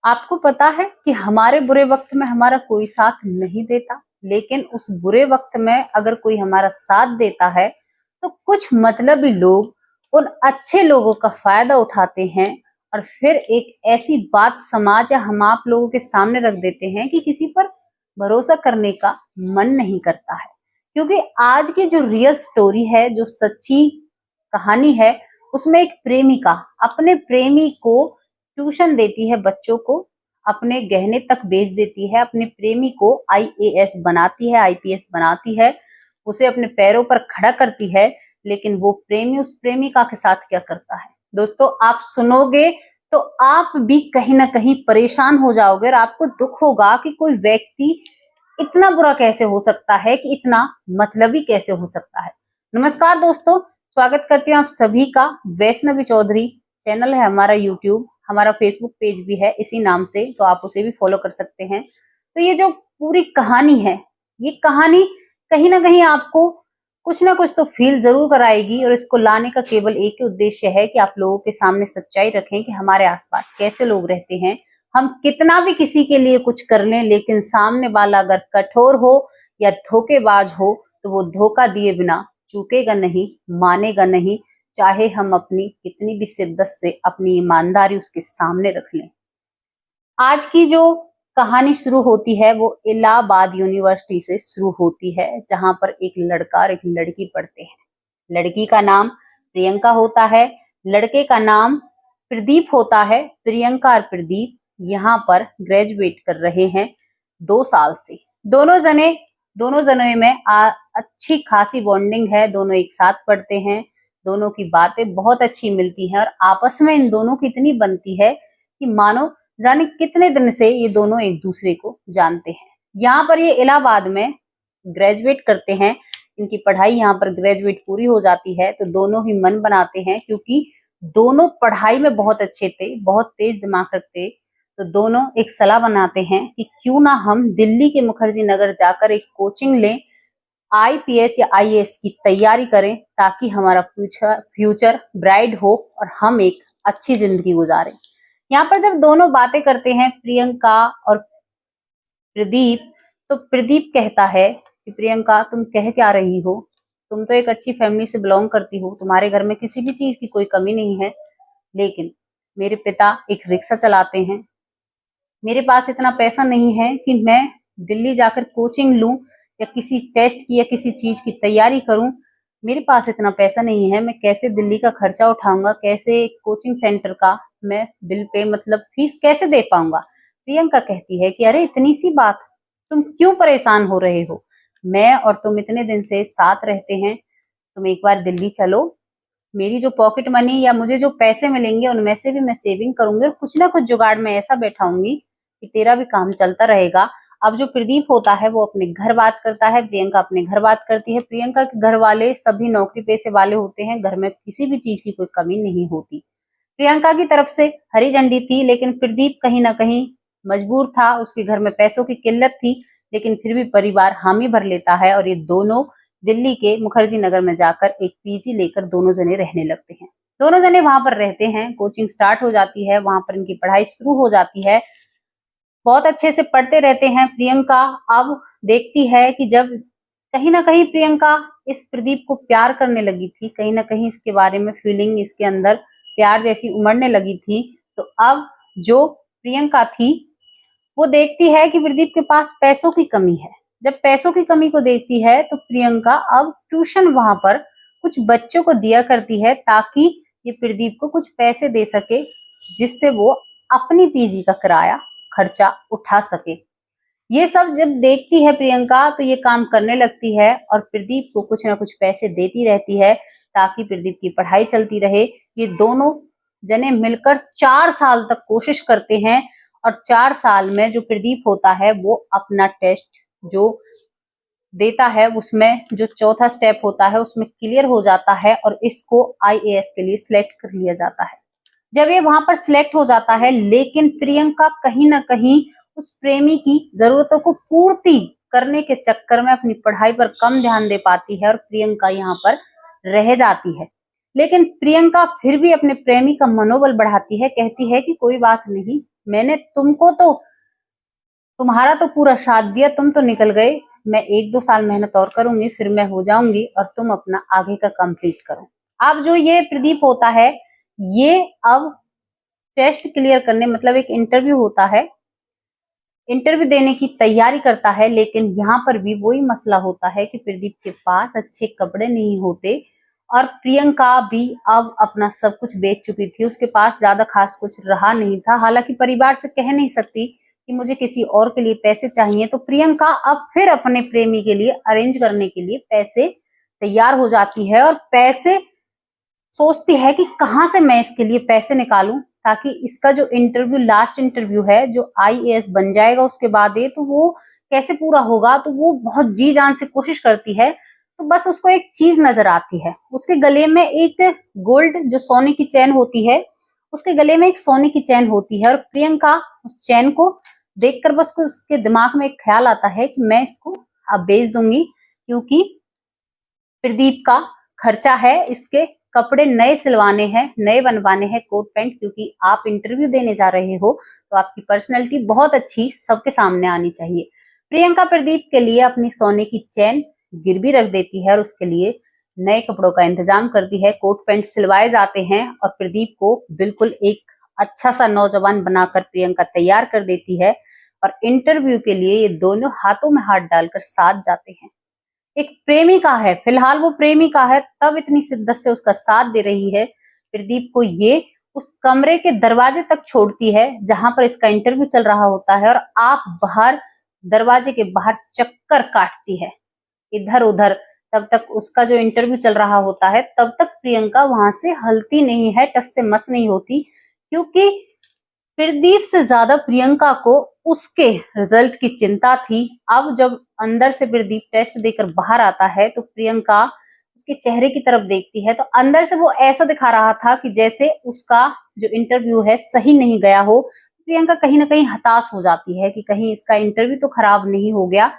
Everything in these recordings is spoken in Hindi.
आपको पता है कि हमारे बुरे वक्त में हमारा कोई साथ नहीं देता, लेकिन उस बुरे वक्त में अगर कोई हमारा साथ देता है तो कुछ मतलबी लोग उन अच्छे लोगों का फायदा उठाते हैं और फिर एक ऐसी बात समाज या हम आप लोगों के सामने रख देते हैं कि किसी पर भरोसा करने का मन नहीं करता है। क्योंकि आज की जो रियल स्टोरी है, जो सच्ची कहानी है, उसमें एक प्रेमिका अपने प्रेमी को ट्यूशन देती है, बच्चों को अपने गहने तक बेच देती है, अपने प्रेमी को आईएएस बनाती है, आईपीएस बनाती है, उसे अपने पैरों पर खड़ा करती है। लेकिन वो प्रेमी उस प्रेमिका के साथ क्या करता है दोस्तों, आप सुनोगे तो आप भी कहीं ना कहीं परेशान हो जाओगे और आपको दुख होगा कि कोई व्यक्ति इतना बुरा कैसे हो सकता है, कि इतना मतलबी कैसे हो सकता है। नमस्कार दोस्तों, स्वागत करती हूँ आप सभी का। वैष्णवी चौधरी चैनल है हमारा, यूट्यूब हमारा, फेसबुक पेज भी है इसी नाम से, तो आप उसे भी फॉलो कर सकते हैं। तो ये जो पूरी कहानी है, ये कहानी कहीं ना कहीं आपको कुछ ना कुछ तो फील जरूर कराएगी, और इसको लाने का केवल एक ही उद्देश्य है कि आप लोगों के सामने सच्चाई रखें कि हमारे आसपास कैसे लोग रहते हैं। हम कितना भी किसी के लिए कुछ कर लें, लेकिन सामने वाला अगर कठोर हो या धोखेबाज हो तो वो धोखा दिए बिना चूकेगा नहीं, मानेगा नहीं, चाहे हम अपनी कितनी भी शिद्दत से अपनी ईमानदारी उसके सामने रख लें। आज की जो कहानी शुरू होती है वो इलाहाबाद यूनिवर्सिटी से शुरू होती है, जहां पर एक लड़का और एक लड़की पढ़ते हैं। लड़की का नाम प्रियंका होता है, लड़के का नाम प्रदीप होता है। प्रियंका और प्रदीप यहाँ पर ग्रेजुएट कर रहे हैं 2 साल से। दोनों जने में अच्छी खासी बॉन्डिंग है, दोनों एक साथ पढ़ते हैं, दोनों की बातें बहुत अच्छी मिलती हैं और आपस में इन दोनों की इतनी बनती है कि मानो जाने कितने दिन से ये दोनों एक दूसरे को जानते हैं। यहाँ पर ये इलाहाबाद में ग्रेजुएट करते हैं, इनकी पढ़ाई यहाँ पर ग्रेजुएट पूरी हो जाती है तो दोनों ही मन बनाते हैं, क्योंकि दोनों पढ़ाई में बहुत अच्छे थे, बहुत तेज दिमाग रखते। तो दोनों एक सलाह बनाते हैं कि क्यों ना हम दिल्ली के मुखर्जी नगर जाकर एक कोचिंग लें, आईपीएस या आईएएस की तैयारी करें, ताकि हमारा फ्यूचर ब्राइट हो और हम एक अच्छी जिंदगी गुजारें। यहाँ पर जब दोनों बातें करते हैं, प्रियंका और प्रदीप, तो प्रदीप कहता है कि प्रियंका, तुम कह क्या रही हो? तुम तो एक अच्छी फैमिली से बिलोंग करती हो, तुम्हारे घर में किसी भी चीज की कोई कमी नहीं है, लेकिन मेरे पिता एक रिक्शा चलाते हैं, मेरे पास इतना पैसा नहीं है कि मैं दिल्ली जाकर कोचिंग लूं या किसी टेस्ट की या किसी चीज की तैयारी करूं। मेरे पास इतना पैसा नहीं है, मैं कैसे दिल्ली का खर्चा उठाऊंगा, कैसे कोचिंग सेंटर का मैं बिल पे मतलब फीस कैसे दे पाऊंगा। प्रियंका कहती है कि अरे इतनी सी बात, तुम क्यों परेशान हो रहे हो? मैं और तुम इतने दिन से साथ रहते हैं, तुम एक बार दिल्ली चलो, मेरी जो पॉकेट मनी या मुझे जो पैसे मिलेंगे उनमें से भी मैं सेविंग करूंगी और कुछ ना कुछ जुगाड़ में ऐसा बैठाऊंगी कि तेरा भी काम चलता रहेगा। अब जो प्रदीप होता है वो अपने घर बात करता है, प्रियंका अपने घर बात करती है। प्रियंका के घर वाले सभी नौकरी पेशे वाले होते हैं, घर में किसी भी चीज की कोई कमी नहीं होती। प्रियंका की तरफ से हरी झंडी थी, लेकिन प्रदीप कहीं ना कहीं मजबूर था, उसके घर में पैसों की किल्लत थी, लेकिन फिर भी परिवार हामी भर लेता है और ये दोनों दिल्ली के मुखर्जी नगर में जाकर एक पीजी लेकर दोनों जने रहने लगते हैं। दोनों जने वहां पर रहते हैं, कोचिंग स्टार्ट हो जाती है, वहां पर इनकी पढ़ाई शुरू हो जाती है, बहुत अच्छे से पढ़ते रहते हैं। प्रियंका अब देखती है कि जब कहीं ना कहीं प्रियंका इस प्रदीप को प्यार करने लगी थी, कहीं ना कहीं इसके बारे में फीलिंग इसके अंदर प्यार जैसी उमड़ने लगी थी, तो अब जो प्रियंका थी वो देखती है कि प्रदीप के पास पैसों की कमी है। जब पैसों की कमी को देखती है तो प्रियंका अब ट्यूशन वहां पर कुछ बच्चों को दिया करती है, ताकि ये प्रदीप को कुछ पैसे दे सके, जिससे वो अपनी पीजी का किराया खर्चा उठा सके। ये सब जब देखती है प्रियंका तो ये काम करने लगती है और प्रदीप को कुछ ना कुछ पैसे देती रहती है, ताकि प्रदीप की पढ़ाई चलती रहे। ये दोनों जने मिलकर 4 साल तक कोशिश करते हैं और 4 साल में जो प्रदीप होता है वो अपना टेस्ट जो देता है उसमें जो चौथा स्टेप होता है उसमें क्लियर हो जाता है और इसको आईएएस के लिए सिलेक्ट कर लिया जाता है। जब ये वहां पर सिलेक्ट हो जाता है, लेकिन प्रियंका कहीं ना कहीं उस प्रेमी की जरूरतों को पूर्ति करने के चक्कर में अपनी पढ़ाई पर कम ध्यान दे पाती है और प्रियंका यहाँ पर रह जाती है। लेकिन प्रियंका फिर भी अपने प्रेमी का मनोबल बढ़ाती है, कहती है कि कोई बात नहीं, मैंने तुमको तो, तुम्हारा तो पूरा साथ दिया, तुम तो निकल गए, मैं 1-2 साल मेहनत और करूंगी, फिर मैं हो जाऊंगी और तुम अपना आगे का कंप्लीट करो। अब जो ये प्रदीप होता है, ये अब टेस्ट क्लियर करने, मतलब एक इंटरव्यू होता है, इंटरव्यू देने की तैयारी करता है, लेकिन यहाँ पर भी वही मसला होता है कि प्रदीप के पास अच्छे कपड़े नहीं होते और प्रियंका भी अब अपना सब कुछ बेच चुकी थी, उसके पास ज्यादा खास कुछ रहा नहीं था। हालांकि परिवार से कह नहीं सकती कि मुझे किसी और के लिए पैसे चाहिए, तो प्रियंका अब फिर अपने प्रेमी के लिए अरेंज करने के लिए पैसे तैयार हो जाती है और पैसे सोचती है कि कहाँ से मैं इसके लिए पैसे निकालूं, ताकि इसका जो इंटरव्यू, लास्ट इंटरव्यू है, जो आईएएस बन जाएगा उसके बाद ये, तो वो कैसे पूरा होगा। तो वो बहुत जी जान से कोशिश करती है। तो बस उसको एक चीज नजर आती है, उसके गले में एक गोल्ड, जो सोने की चैन होती है, उसके गले में एक सोने की चैन होती है और प्रियंका उस चैन को देखकर बस उसके दिमाग में एक ख्याल आता है कि मैं इसको अब बेच दूंगी, क्योंकि प्रदीप का खर्चा है, इसके कपड़े नए सिलवाने हैं, नए बनवाने हैं, कोट पैंट, क्योंकि आप इंटरव्यू देने जा रहे हो तो आपकी पर्सनैलिटी बहुत अच्छी सबके सामने आनी चाहिए। प्रियंका प्रदीप के लिए अपनी सोने की चैन गिरवी रख देती है और उसके लिए नए कपड़ों का इंतजाम करती है, कोट पैंट सिलवाए जाते हैं और प्रदीप को बिल्कुल एक अच्छा सा नौजवान बनाकर प्रियंका तैयार कर देती है और इंटरव्यू के लिए ये दोनों हाथों में हाथ डालकर साथ जाते हैं। एक प्रेमिका है, फिलहाल वो प्रेमिका है, तब इतनी शिद्दत से उसका साथ दे रही है प्रदीप को, ये उस कमरे के दरवाजे तक छोड़ती है जहां पर इसका इंटरव्यू चल रहा होता है और आप बाहर, दरवाजे के बाहर चक्कर काटती है इधर उधर। तब तक उसका जो इंटरव्यू चल रहा होता है, तब तक प्रियंका वहां से हलती नहीं है, टस से मस नहीं होती, क्योंकि प्रदीप से ज्यादा प्रियंका को उसके रिजल्ट की चिंता थी। अब जब अंदर से प्रदीप टेस्ट देकर बाहर आता है तो प्रियंका उसके चेहरे की तरफ देखती है, तो अंदर से वो ऐसा दिखा रहा था कि जैसे उसका जो इंटरव्यू है सही नहीं गया हो। प्रियंका कहीं ना कहीं हताश हो जाती है कि कहीं इसका इंटरव्यू तो खराब नहीं हो गया,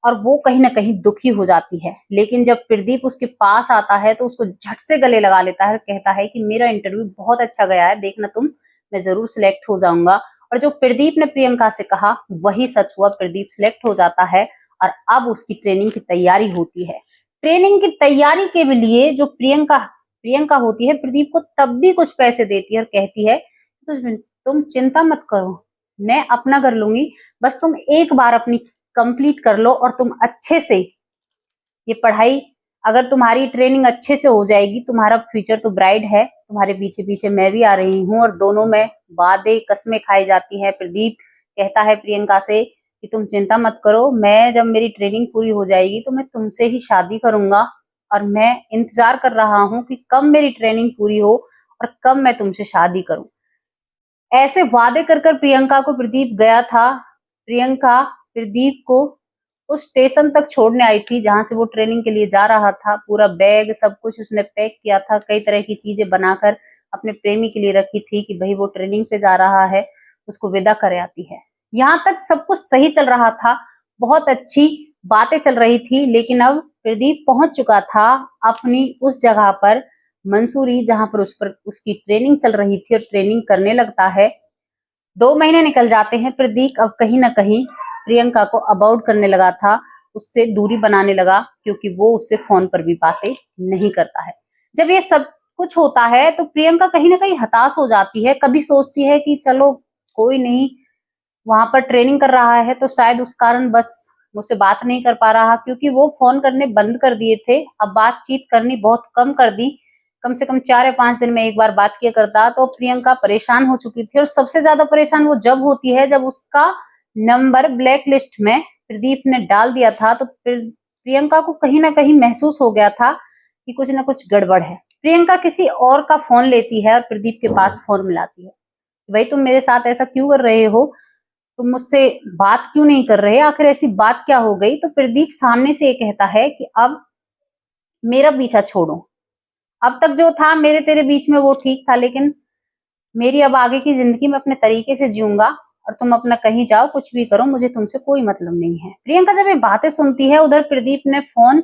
और वो कहीं ना कहीं दुखी हो जाती है। लेकिन जब प्रदीप उसके पास आता है तो उसको झट से गले लगा लेता है, कहता है कि मेरा इंटरव्यू बहुत अच्छा गया है, देखना तुम, मैं जरूर सिलेक्ट हो जाऊंगा। और जो प्रदीप ने प्रियंका से कहा वही सच हुआ, प्रदीप सिलेक्ट हो जाता है और अब उसकी ट्रेनिंग की तैयारी होती है। ट्रेनिंग की तैयारी के लिए जो प्रियंका प्रियंका होती है, प्रदीप को तब भी कुछ पैसे देती है और कहती है तो तुम चिंता मत करो, मैं अपना कर लूंगी, बस तुम एक बार अपनी कंप्लीट कर लो और तुम अच्छे से ये पढ़ाई, अगर तुम्हारी ट्रेनिंग अच्छे से हो जाएगी, तुम्हारा फ्यूचर तो ब्राइट है, तुम्हारे पीछे पीछे मैं भी आ रही हूँ। और दोनों में वादे कसमें खाई जाती है। प्रदीप कहता है प्रियंका से कि तुम चिंता मत करो, मैं जब मेरी ट्रेनिंग पूरी हो जाएगी तो मैं तुमसे ही शादी करूंगा और मैं इंतजार कर रहा हूँ कि कब मेरी ट्रेनिंग पूरी हो और कब मैं तुमसे शादी करूं। ऐसे वादे कर कर प्रियंका को प्रदीप गया था। प्रियंका प्रदीप को उस स्टेशन तक छोड़ने आई थी जहां से वो ट्रेनिंग के लिए जा रहा था। पूरा बैग सब कुछ उसने पैक किया था, कई तरह की चीजें बनाकर अपने प्रेमी के लिए रखी थी कि भाई वो ट्रेनिंग पे जा रहा है, उसको विदा कर आती है। यहाँ तक सब कुछ सही चल रहा था, बहुत अच्छी बातें चल रही थी, लेकिन अब प्रदीप पहुंच चुका था अपनी उस जगह पर, मंसूरी, जहां पर उसकी ट्रेनिंग चल रही थी और ट्रेनिंग करने लगता है। 2 महीने निकल जाते हैं। प्रदीप अब कहीं ना कहीं प्रियंका को अवॉइड करने लगा था, उससे दूरी बनाने लगा, क्योंकि वो उससे फोन पर भी बातें नहीं करता है। जब ये सब कुछ होता है तो प्रियंका कहीं ना कहीं हताश हो जाती है। कभी सोचती है कि चलो कोई नहीं, वहां पर ट्रेनिंग कर रहा है तो शायद उस कारण बस मुझसे बात नहीं कर पा रहा, क्योंकि वो फोन करने बंद कर दिए थे, अब बातचीत करनी बहुत कम कर दी। कम से कम 4 या 5 दिन में एक बार बात किया करता। तो प्रियंका परेशान हो चुकी थी और सबसे ज्यादा परेशान वो जब होती है जब उसका नंबर ब्लैक लिस्ट में प्रदीप ने डाल दिया था। तो प्रियंका को कहीं ना कहीं महसूस हो गया था कि कुछ ना कुछ गड़बड़ है। प्रियंका किसी और का फोन लेती है और प्रदीप के पास फोन मिलाती है, भाई तुम मेरे साथ ऐसा क्यों कर रहे हो, तुम मुझसे बात क्यों नहीं कर रहे, आखिर ऐसी बात क्या हो गई। तो प्रदीप सामने से ये कहता है कि अब मेरा पीछा छोड़ो, अब तक जो था मेरे तेरे बीच में वो ठीक था, लेकिन मेरी अब आगे की जिंदगी में अपने तरीके से जीऊंगा और तुम अपना कहीं जाओ, कुछ भी करो, मुझे तुमसे कोई मतलब नहीं है। प्रियंका जब ये बातें सुनती है, उधर प्रदीप ने फोन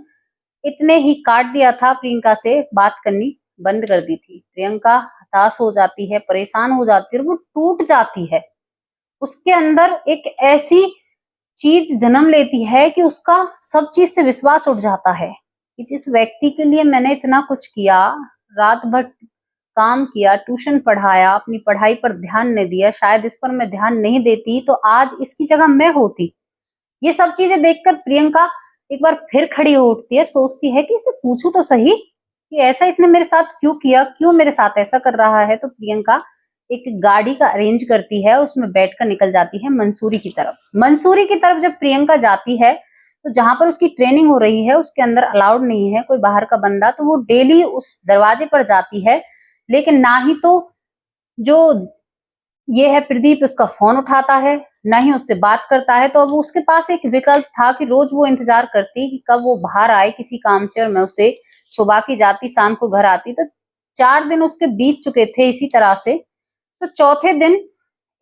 इतने ही काट दिया था, प्रियंका से बात करनी बंद कर दी थी। प्रियंका हताश हो जाती है, परेशान हो जाती है और वो टूट जाती है। उसके अंदर एक ऐसी चीज जन्म लेती है कि उसका सब चीज से विश्वास उठ जाता है कि जिस व्यक्ति के लिए मैंने इतना कुछ किया, रात भर काम किया, ट्यूशन पढ़ाया, अपनी पढ़ाई पर ध्यान नहीं दिया, शायद इस पर मैं ध्यान नहीं देती तो आज इसकी जगह मैं होती। ये सब चीजें देखकर प्रियंका एक बार फिर खड़ी हो उठती है, सोचती है कि इसे पूछूं तो सही कि ऐसा इसने मेरे साथ क्यों किया, क्यों मेरे साथ ऐसा कर रहा है। तो प्रियंका एक गाड़ी का अरेंज करती है और उसमें बैठकर निकल जाती है मंसूरी की तरफ। मंसूरी की तरफ जब प्रियंका जाती है तो जहां पर उसकी ट्रेनिंग हो रही है उसके अंदर अलाउड नहीं है कोई बाहर का बंदा, तो वो डेली उस दरवाजे पर जाती है। लेकिन ना ही तो जो ये है प्रदीप उसका फोन उठाता है, ना ही उससे बात करता है। तो अब उसके पास एक विकल्प था कि रोज वो इंतजार करती कि कब वो बाहर आए किसी काम से और मैं उसे सुबह की जाती शाम को घर आती। तो 4 दिन उसके बीत चुके थे इसी तरह से। तो चौथे दिन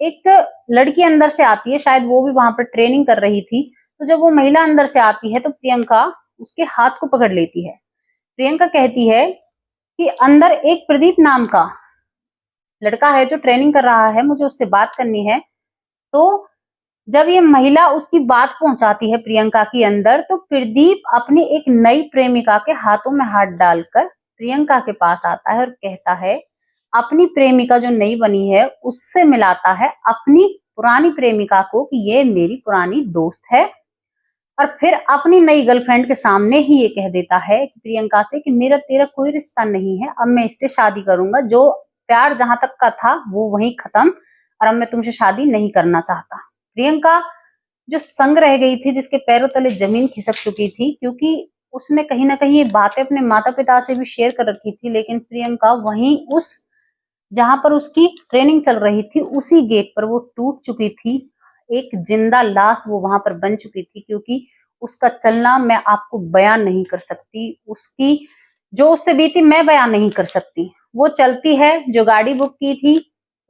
एक लड़की अंदर से आती है, शायद वो भी वहां पर ट्रेनिंग कर रही थी। तो जब वो महिला अंदर से आती है तो प्रियंका उसके हाथ को पकड़ लेती है। प्रियंका कहती है कि अंदर एक प्रदीप नाम का लड़का है जो ट्रेनिंग कर रहा है, मुझे उससे बात करनी है। तो जब ये महिला उसकी बात पहुंचाती है प्रियंका की अंदर, तो प्रदीप अपनी एक नई प्रेमिका के हाथों में हाथ डालकर प्रियंका के पास आता है और कहता है, अपनी प्रेमिका जो नई बनी है उससे मिलाता है अपनी पुरानी प्रेमिका को कि ये मेरी पुरानी दोस्त है। और फिर अपनी नई गर्लफ्रेंड के सामने ही ये कह देता है कि प्रियंका से कि मेरा तेरा कोई रिश्ता नहीं है, अब मैं इससे शादी करूंगा, जो प्यार जहां तक का था वो वहीं खत्म, और अब मैं तुमसे शादी नहीं करना चाहता। प्रियंका जो संग रह गई थी, जिसके पैरों तले जमीन खिसक चुकी थी, क्योंकि उसने कहीं ना कहीं ये बातें अपने माता पिता से भी शेयर कर रखी थी, लेकिन प्रियंका वहीं उस जहां पर उसकी ट्रेनिंग चल रही थी उसी गेट पर वो टूट चुकी थी। एक जिंदा लाश वो वहां पर बन चुकी थी, क्योंकि उसका चलना मैं आपको बयान नहीं कर सकती, उसकी जो उससे बीती मैं बयान नहीं कर सकती। वो चलती है, जो गाड़ी बुक की थी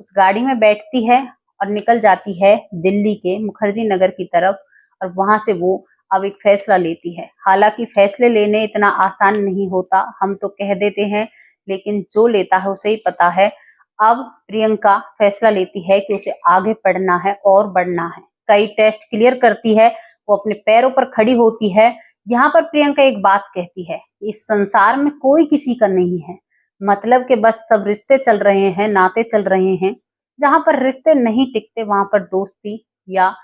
उस गाड़ी में बैठती है और निकल जाती है दिल्ली के मुखर्जी नगर की तरफ। और वहां से वो अब एक फैसला लेती है। हालांकि फैसले लेने इतना आसान नहीं होता, हम तो कह देते हैं, लेकिन जो लेता है उसे ही पता है। अब प्रियंका फैसला लेती है कि उसे आगे पढ़ना है और बढ़ना है। कई टेस्ट क्लियर करती है, वो अपने पैरों पर खड़ी होती है। यहाँ पर प्रियंका एक बात कहती है, इस संसार में कोई किसी का नहीं है, मतलब के बस सब रिश्ते चल रहे हैं, नाते चल रहे हैं। जहां पर रिश्ते नहीं टिकते वहां पर दोस्ती या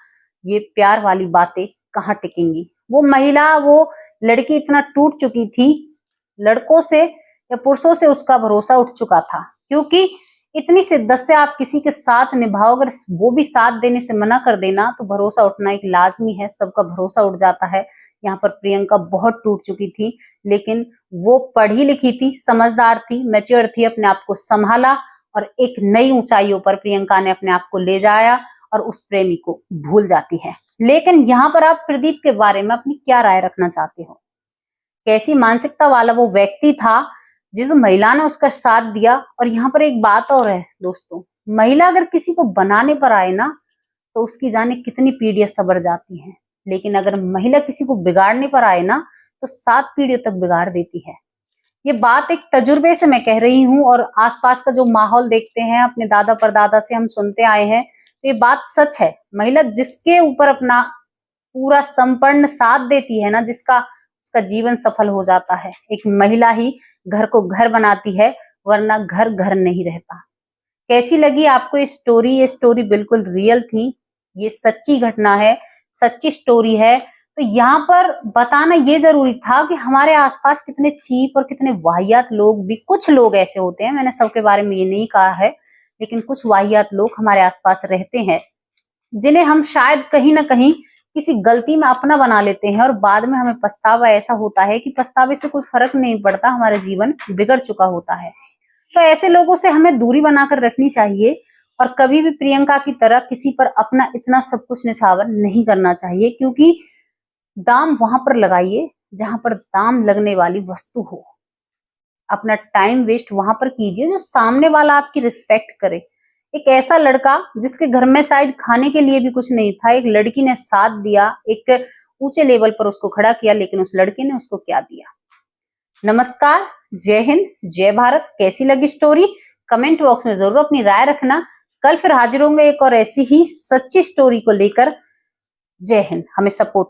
ये प्यार वाली बातें कहाँ टिकेंगी। वो महिला, वो लड़की इतना टूट चुकी थी, लड़कों से या पुरुषों से उसका भरोसा उठ चुका था, क्योंकि इतनी शिद्दत से आप किसी के साथ निभाओ, अगर वो भी साथ देने से मना कर देना तो भरोसा उठना एक लाजमी है, सबका भरोसा उठ जाता है। यहाँ पर प्रियंका बहुत टूट चुकी थी, लेकिन वो पढ़ी लिखी थी, समझदार थी, मैच्योर थी, अपने आप को संभाला और एक नई ऊंचाइयों पर प्रियंका ने अपने आप को ले जाया और उस प्रेमी को भूल जाती है। लेकिन यहाँ पर आप प्रदीप के बारे में अपनी क्या राय रखना चाहते हो? कैसी मानसिकता वाला वो व्यक्ति था जिस महिला ने उसका साथ दिया? और यहाँ पर एक बात और है दोस्तों, महिला अगर किसी को बनाने पर आए ना तो उसकी जाने कितनी पीढ़ियां सबर जाती हैं, लेकिन अगर महिला किसी को बिगाड़ने पर आए ना तो 7 पीढ़ियों तक बिगाड़ देती है। ये बात एक तजुर्बे से मैं कह रही हूँ, और आसपास का जो माहौल देखते हैं, अपने दादा परदादा से हम सुनते आए हैं, तो ये बात सच है। महिला जिसके ऊपर अपना पूरा संपूर्ण साथ देती है ना, जिसका उसका जीवन सफल हो जाता है। एक महिला ही घर को घर बनाती है, वरना घर घर नहीं रहता। कैसी लगी आपको ये स्टोरी? ये स्टोरी बिल्कुल रियल थी, ये सच्ची घटना है, सच्ची स्टोरी है। तो यहाँ पर बताना ये जरूरी था कि हमारे आसपास कितने चीप और कितने वाहियात लोग भी, कुछ लोग ऐसे होते हैं, मैंने सबके बारे में ये नहीं कहा है, लेकिन कुछ वाहियात लोग हमारे आसपास रहते हैं, जिन्हें हम शायद कहीं ना कहीं किसी गलती में अपना बना लेते हैं और बाद में हमें पछतावा ऐसा होता है कि पछतावे से कोई फर्क नहीं पड़ता, हमारा जीवन बिगड़ चुका होता है। तो ऐसे लोगों से हमें दूरी बनाकर रखनी चाहिए और कभी भी प्रियंका की तरह किसी पर अपना इतना सब कुछ निछावर नहीं करना चाहिए, क्योंकि दाम वहां पर लगाइए जहां पर दाम लगने वाली वस्तु हो। अपना टाइम वेस्ट वहां पर कीजिए जो सामने वाला आपकी रिस्पेक्ट करे। एक ऐसा लड़का जिसके घर में शायद खाने के लिए भी कुछ नहीं था, एक लड़की ने साथ दिया, एक ऊंचे लेवल पर उसको खड़ा किया, लेकिन उस लड़के ने उसको क्या दिया? नमस्कार, जय हिंद, जय भारत। कैसी लगी स्टोरी? कमेंट बॉक्स में जरूर अपनी राय रखना। कल फिर हाजिर होंगे एक और ऐसी ही सच्ची स्टोरी को लेकर। जय हिंद। हमें सपोर्ट